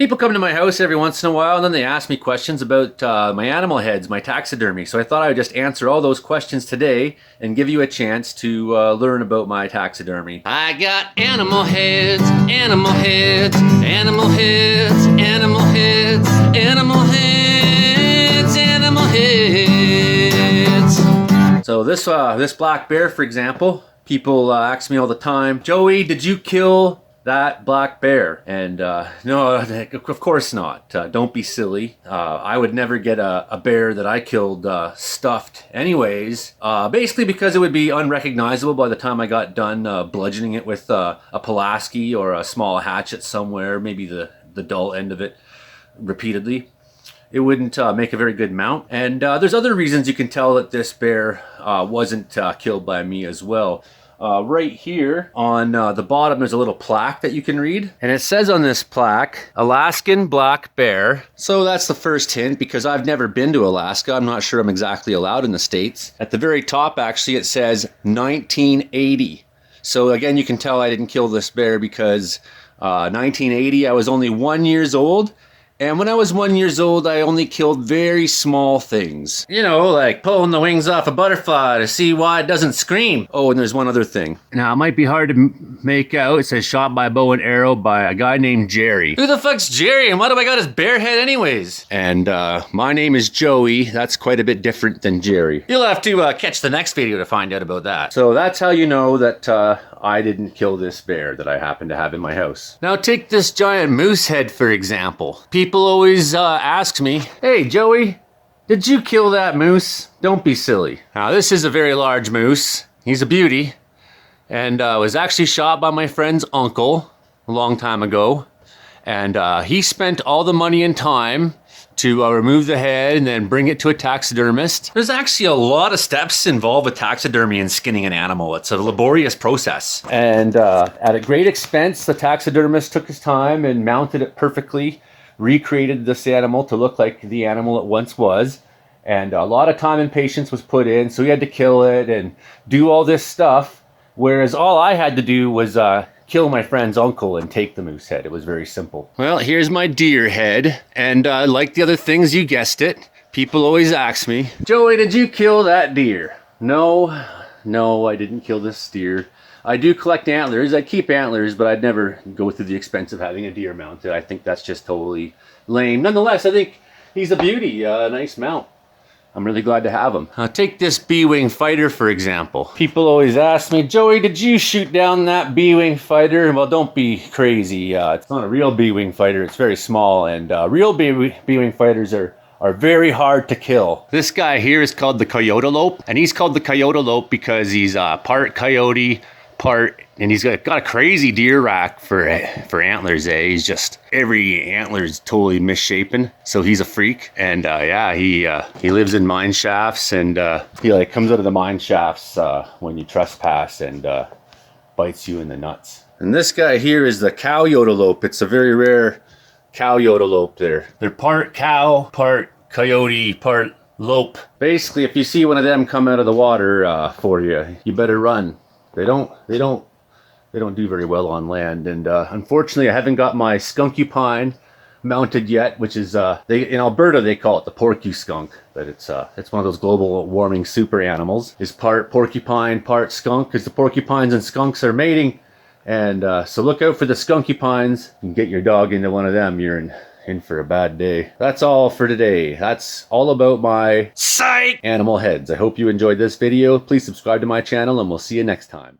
People come to my house every once in a while and then they ask me questions about my animal heads, my taxidermy. So I thought I would just answer all those questions today and give you a chance to learn about my taxidermy. I got animal heads, animal heads, animal heads, animal heads, animal heads, animal heads. So this black bear, for example, people ask me all the time, Joey, did you kill that black bear? And no, of course not. Don't be silly. I would never get a bear that I killed stuffed anyways, basically because it would be unrecognizable by the time I got done bludgeoning it with a Pulaski or a small hatchet somewhere, maybe the dull end of it repeatedly. It wouldn't make a very good mount. And there's other reasons you can tell that this bear wasn't killed by me as well. Right here on the bottom there's a little plaque that you can read, and it says on this plaque, Alaskan black bear. So that's the first hint, because I've never been to Alaska. I'm not sure I'm exactly allowed in the States. At the very top actually it says 1980. So again, you can tell I didn't kill this bear because 1980 I was only 1 year old. And when I was 1 year old, I only killed very small things. You know, like pulling the wings off a butterfly to see why it doesn't scream. Oh, and there's one other thing. Now, it might be hard to make out. It says shot by bow and arrow by a guy named Jerry. Who the fuck's Jerry, and why do I got his bear head anyways? And my name is Joey. That's quite a bit different than Jerry. You'll have to catch the next video to find out about that. So that's how you know that I didn't kill this bear that I happen to have in my house. Now take this giant moose head, for example. People always ask me, hey Joey, did you kill that moose? Don't be silly. Now this is a very large moose. He's a beauty, and was actually shot by my friend's uncle a long time ago. And he spent all the money and time to remove the head and then bring it to a taxidermist. There's actually a lot of steps involved with taxidermy and skinning an animal. It's a laborious process. And at a great expense, the taxidermist took his time and mounted it perfectly, recreated this animal to look like the animal it once was. And a lot of time and patience was put in, so he had to kill it and do all this stuff. Whereas all I had to do was kill my friend's uncle and take the moose head. It was very simple. Well, here's my deer head, and like the other things, you guessed it, people always ask me, Joey, did you kill that deer? No, I didn't kill this deer. I do collect antlers. I keep antlers, but I'd never go through the expense of having a deer mounted. I think that's just totally lame. Nonetheless, I think he's a beauty, a nice mount. I'm really glad to have him. Take this B-wing fighter, for example. People always ask me, Joey, did you shoot down that B-wing fighter? Well, don't be crazy. It's not a real B-wing fighter. It's very small, and real B-wing fighters are very hard to kill. This guy here is called the coyotelope, and he's called the coyotelope because he's part coyote, and he's got a crazy deer rack for antlers, eh? He's just, every antler is totally misshapen, so he's a freak. And yeah, he lives in mine shafts, and he like comes out of the mine shafts when you trespass and bites you in the nuts. And this guy here is the cow yotelope. It's a very rare cow yotelope. They're part cow, part coyote, part lope. Basically, if you see one of them come out of the water for you, you better run. They don't do very well on land, and unfortunately I haven't got my skunkupine mounted yet, which is in Alberta they call it the porcu-skunk, but it's one of those global warming super animals. Is part porcupine, part skunk, because the porcupines and skunks are mating, and so look out for the skunkupines. You can get your dog into one of them, you're in for a bad day. That's all for today. That's all about my psych animal heads. I hope you enjoyed this video. Please subscribe to my channel, and we'll see you next time.